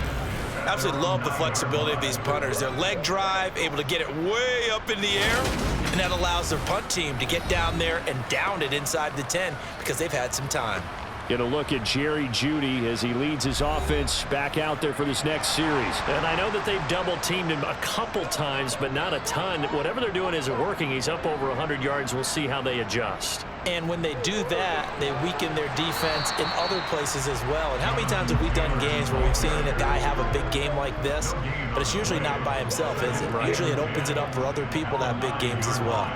Absolutely love the flexibility of these punters. Their leg drive, able to get it way up in the air, and that allows their punt team to get down there and down it inside the 10 because they've had some time. Get a look at Jerry Jeudy as he leads his offense back out there for this next series. And I know that they've double-teamed him a couple times, but not a ton. Whatever they're doing isn't working. He's up over 100 yards. We'll see how they adjust. And when they do that, they weaken their defense in other places as well. And how many times have we done games where we've seen a guy have a big game like this, but it's usually not by himself, is it? Right. Usually it opens it up for other people to have big games as well.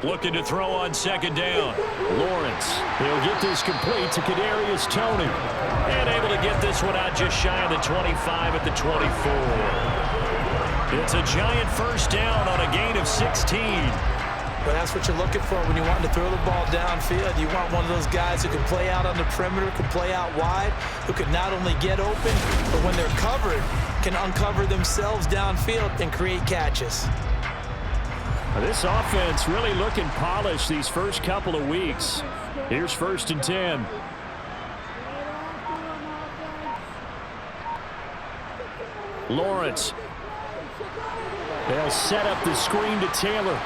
Looking to throw on second down. Lawrence. He'll get this complete to Kadarius Toney. And able to get this one out just shy of the 25 at the 24. It's a giant first down on a gain of 16. But that's what you're looking for when you want to throw the ball downfield. You want one of those guys who can play out on the perimeter, can play out wide, who can not only get open, but when they're covered, can uncover themselves downfield and create catches. This offense really looking polished these first couple of weeks. Here's 1st and 10. Lawrence. They'll set up the screen to Taylor.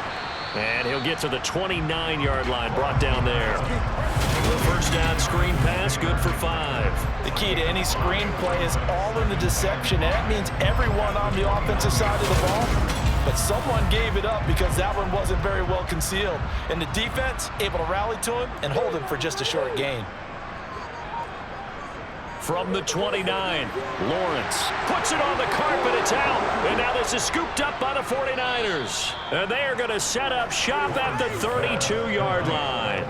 And he'll get to the 29-yard line, brought down there. The first down screen pass, good for 5. The key to any screen play is all in the deception, and that means everyone on the offensive side of the ball. But someone gave it up because that one wasn't very well concealed. And the defense able to rally to him and hold him for just a short gain. From the 29, Lawrence puts it on the carpet. It's out. And now this is scooped up by the 49ers. And they are going to set up shop at the 32-yard line.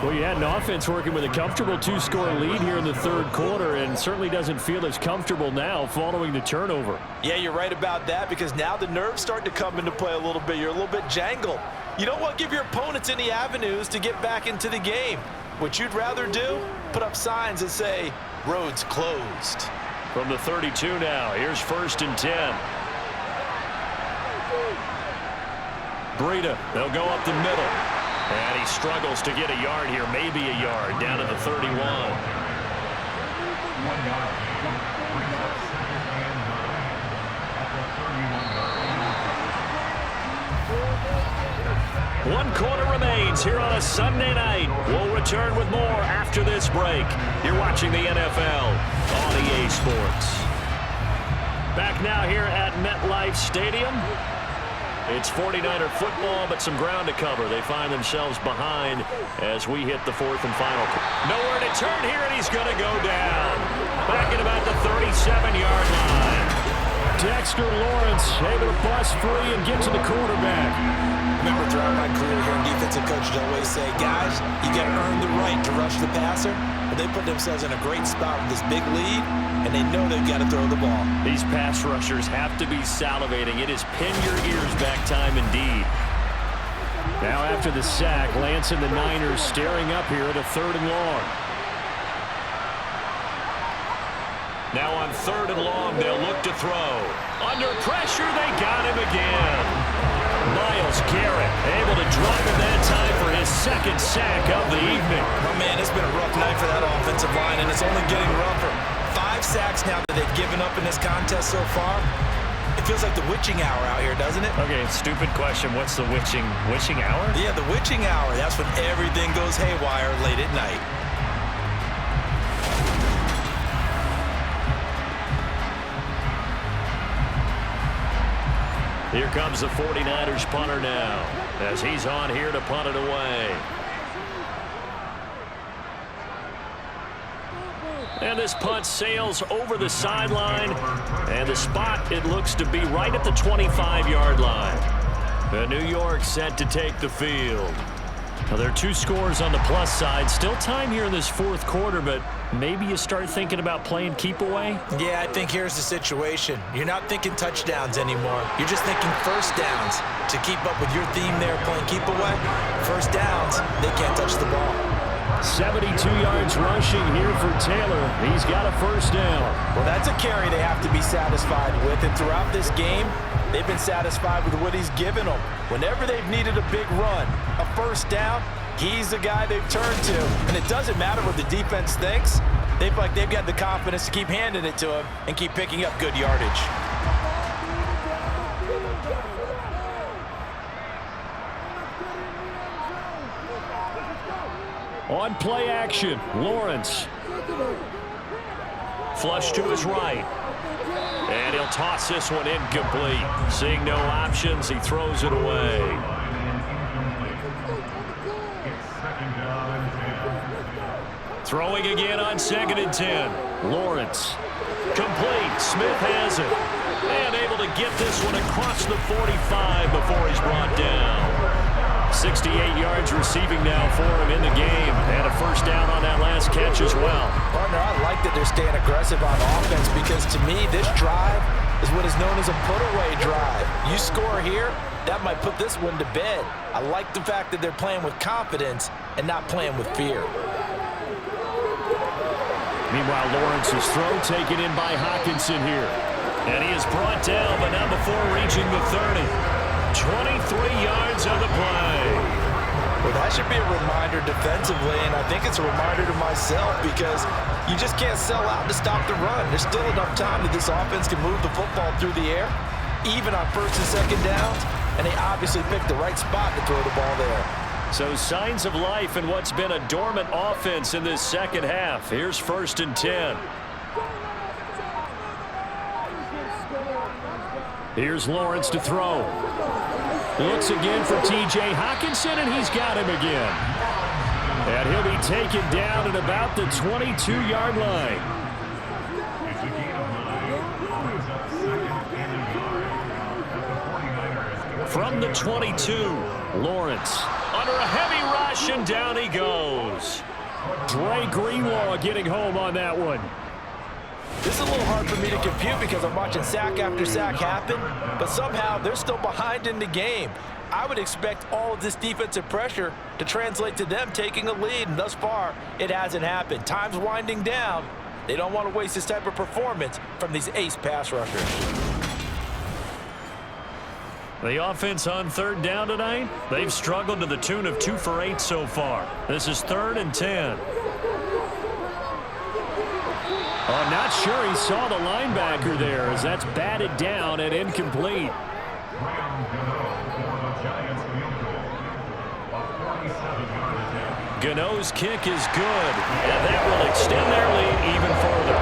Well, you had an offense working with a comfortable 2-score lead here in the third quarter, and certainly doesn't feel as comfortable now following the turnover. Yeah, you're right about that, because now the nerves start to come into play a little bit. You're a little bit jangled. You don't want to give your opponents any avenues to get back into the game. What you'd rather do, put up signs that say, roads closed. From the 32 now, here's 1st and 10. Breida, they'll go up the middle. And he struggles to get a yard here, maybe a yard, down to the 31. 1 yard. One quarter remains here on a Sunday night. We'll return with more after this break. You're watching the NFL on EA Sports. Back now here at MetLife Stadium. It's 49er football, but some ground to cover. They find themselves behind as we hit the 4th and final. Nowhere to turn here, and he's going to go down. Back at about the 37-yard line. Dexter Lawrence able to bust free and get to the quarterback. Remember, throughout my career here, defensive coaches always say, guys, you got to earn the right to rush the passer. But they put themselves in a great spot with this big lead, and they know they've got to throw the ball. These pass rushers have to be salivating. It is pin your ears back time indeed. Now after the sack, Lance and the Niners staring up here at a 3rd and long. Now on 3rd and long, they'll look to throw. Under pressure, they got him again. Myles Garrett able to drop him that time for his 2nd sack of the evening. Oh, man, it's been a rough night for that offensive line, and it's only getting rougher. 5 sacks now that they've given up in this contest so far. It feels like the witching hour out here, doesn't it? Okay, stupid question. What's the witching hour? Yeah, the witching hour. That's when everything goes haywire late at night. Here comes the 49ers punter now as he's on here to punt it away. And this punt sails over the sideline, and the spot, it looks to be right at the 25-yard line. And New York set to take the field. Well, there are 2 scores on the plus side. Still time here in this fourth quarter, but maybe you start thinking about playing keep away? Yeah, I think here's the situation. You're not thinking touchdowns anymore. You're just thinking first downs. To keep up with your theme there, playing keep away, first downs, they can't touch the ball. 72 yards rushing here for Taylor. He's got a first down. Well, that's a carry they have to be satisfied with. And throughout this game, they've been satisfied with what he's given them. Whenever they've needed a big run, a first down, he's the guy they've turned to. And it doesn't matter what the defense thinks. They've got the confidence to keep handing it to him and keep picking up good yardage. On play action, Lawrence. Flush to his right. And he'll toss this one incomplete. Seeing no options, he throws it away. Throwing again on 2nd and 10. Lawrence. Complete. Smith has it. And able to get this one across the 45 before he's brought down. 68 yards receiving now for him in the game. And a first down on that last catch as well. Partner, I like that they're staying aggressive on offense because to me, this drive is what is known as a put-away drive. You score here, that might put this one to bed. I like the fact that they're playing with confidence and not playing with fear. Meanwhile, Lawrence's throw taken in by Hockenson here. And he is brought down, but not before reaching the 30. 23 yards on the play. Well, that should be a reminder defensively, and I think it's a reminder to myself because you just can't sell out to stop the run. There's still enough time that this offense can move the football through the air, even on 1st and 2nd downs, and they obviously picked the right spot to throw the ball there. So signs of life in what's been a dormant offense in this second half. Here's 1st and 10. Here's Lawrence to throw. Looks again for T.J. Hockenson, and he's got him again. And he'll be taken down at about the 22-yard line. From the 22, Lawrence under a heavy rush, and down he goes. Dre Greenlaw getting home on that one. This is a little hard for me to compute because I'm watching sack after sack happen, but somehow they're still behind in the game. I would expect all of this defensive pressure to translate to them taking a lead, and thus far, it hasn't happened. Time's winding down. They don't want to waste this type of performance from these ace pass rushers. The offense on 3rd down tonight, they've struggled to the tune of 2 for 8 so far. This is 3rd and 10. I'm not sure he saw the linebacker there as that's batted down and incomplete. Gano's kick is good, and that will extend their lead even further.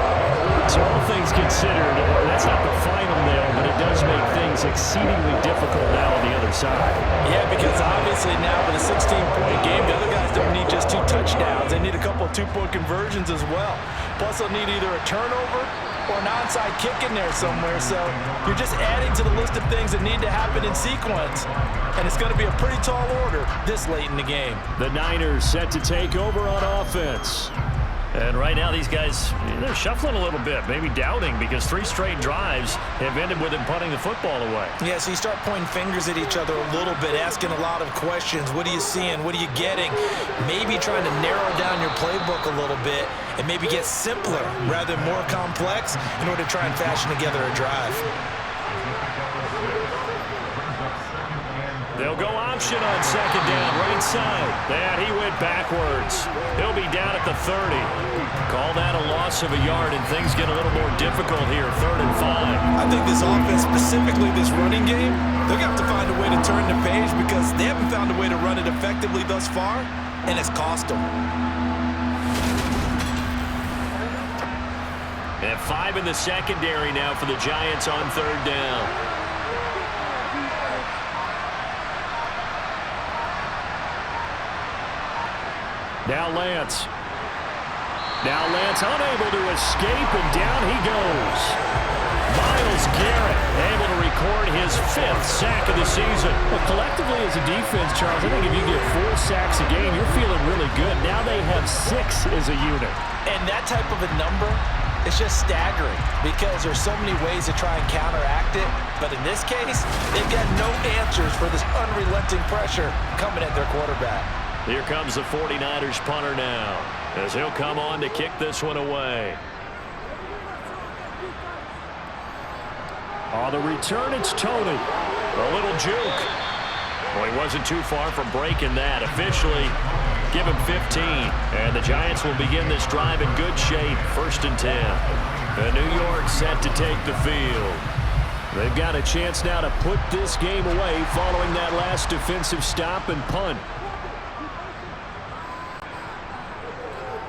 So all things considered, that's not the final nail, but it does make things exceedingly difficult now on the other side. Yeah, because obviously now with a 16-point game, the other guys don't need just 2 touchdowns. They need a couple of 2-point conversions as well. Plus, they'll need either a turnover or an onside kick in there somewhere. So you're just adding to the list of things that need to happen in sequence. And it's going to be a pretty tall order this late in the game. The Niners set to take over on offense. And right now, these guys, they're shuffling a little bit, maybe doubting, because 3 straight drives have ended with them punting the football away. Yeah, so you start pointing fingers at each other a little bit, asking a lot of questions. What are you seeing? What are you getting? Maybe trying to narrow down your playbook a little bit and maybe get simpler rather than more complex in order to try and fashion together a drive. They'll go option on 2nd down, right side. And he went backwards. He'll be down at the 30. Call that a loss of a yard, and things get a little more difficult here, 3rd and 5. I think this offense, specifically this running game, they're going to have to find a way to turn the page because they haven't found a way to run it effectively thus far, and it's cost them. And 5 in the secondary now for the Giants on 3rd down. Now Lance. Now Lance unable to escape, and down he goes. Myles Garrett able to record his 5th sack of the season. Well, collectively as a defense, Charles, I think if you get 4 sacks a game, you're feeling really good. Now they have 6 as a unit. And that type of a number is just staggering because there's so many ways to try and counteract it. But in this case, they've got no answers for this unrelenting pressure coming at their quarterback. Here comes the 49ers punter now, as he'll come on to kick this one away. On the return, it's Tony. A little juke. Well, he wasn't too far from breaking that. Officially, give him 15. And the Giants will begin this drive in good shape. 1st and 10. And New York set to take the field. They've got a chance now to put this game away following that last defensive stop and punt.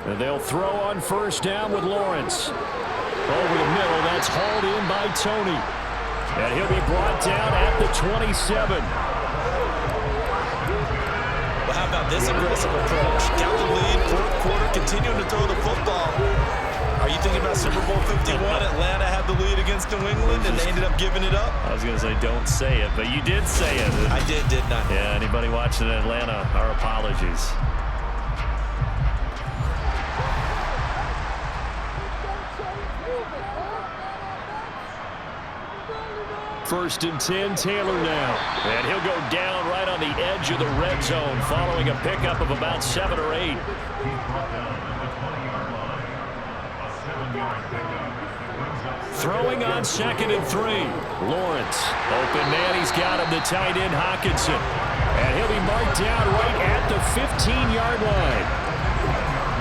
And they'll throw on 1st down with Lawrence. Over the middle, that's hauled in by Tony. And he'll be brought down at the 27. Well, how about this aggressive approach? Got the lead, 4th quarter, continuing to throw the football. Are you thinking about Super Bowl 51? Atlanta had the lead against New England, and they ended up giving it up? I was going to say, don't say it, but you did say it. I didn't I? Yeah, anybody watching Atlanta, our apologies. 1st and 10, Taylor now. And he'll go down right on the edge of the red zone following a pickup of about 7 or 8. Throwing on 2nd and 3. Lawrence. Open man, he's got him, the tight end Hockenson. And he'll be marked down right at the 15-yard line.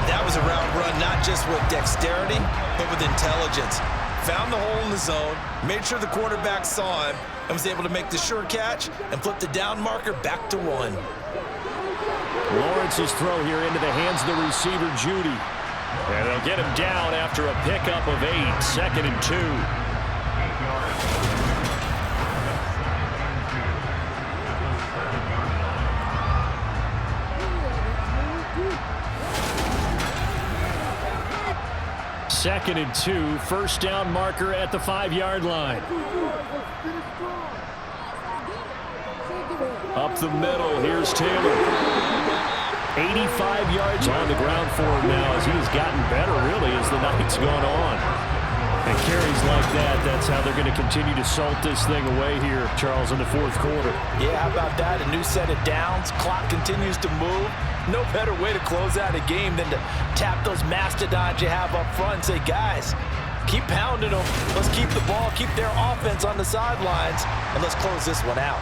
That was a route run, not just with dexterity, but with intelligence. Found the hole in the zone, made sure the quarterback saw him, and was able to make the sure catch and flip the down marker back to 1. Lawrence's throw here into the hands of the receiver, Judy. And they'll get him down after a pickup of 8, 2nd and 2. Second and 2, 1st down marker at the 5-yard line. Up the middle, here's Taylor. 85 yards on the ground for him now as he's gotten better, really, as the night's gone on. And carries like that, that's how they're going to continue to salt this thing away here, Charles, in the 4th quarter. Yeah, how about that? A new set of downs. Clock continues to move. No better way to close out a game than to tap those mastodons you have up front and say, guys, keep pounding them. Let's keep the ball, keep their offense on the sidelines, and let's close this one out.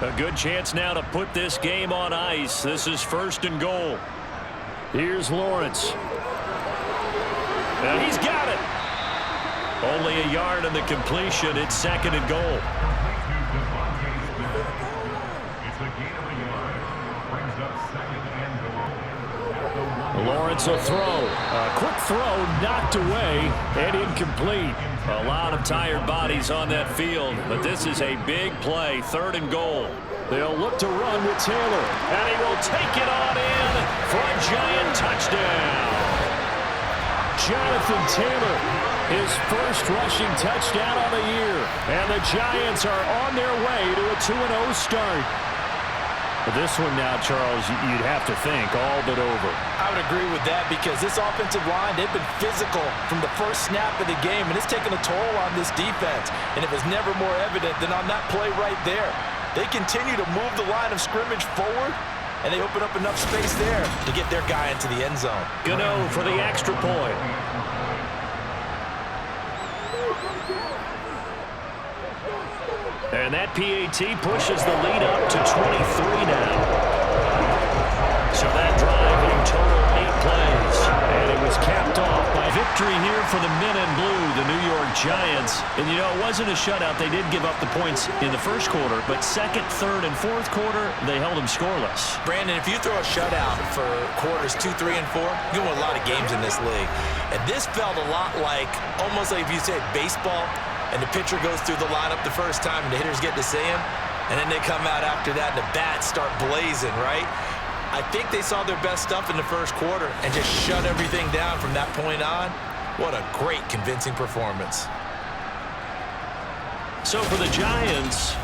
A good chance now to put this game on ice. This is 1st and goal. Here's Lawrence. And he's got it. Only a yard in the completion. It's 2nd and goal. Lawrence will throw. A quick throw knocked away and incomplete. A lot of tired bodies on that field, but this is a big play. 3rd and goal. They'll look to run with Taylor, and he will take it on in for a Giant touchdown. Jonathan Taylor, his 1st rushing touchdown of the year, and the Giants are on their way to a 2-0 start. This one now, Charles, you'd have to think all but over. I would agree with that because this offensive line, they've been physical from the first snap of the game, and it's taken a toll on this defense. And it was never more evident than on that play right there. They continue to move the line of scrimmage forward, and they open up enough space there to get their guy into the end zone. Gano for the extra point. And that PAT pushes the lead up to 23 now. So that drive in total 8 plays. And it was capped off by victory here for the men in blue, the New York Giants. And, you know, it wasn't a shutout. They did give up the points in the 1st quarter. But 2nd, 3rd, and 4th quarter, they held them scoreless. Brandon, if you throw a shutout for quarters 2, 3, and 4, you win a lot of games in this league. And this felt a lot like, almost like if you said baseball, and the pitcher goes through the lineup the first time and the hitters get to see him, and then they come out after that and the bats start blazing, right? I think they saw their best stuff in the 1st quarter and just shut everything down from that point on. What a great, convincing performance. So for the Giants,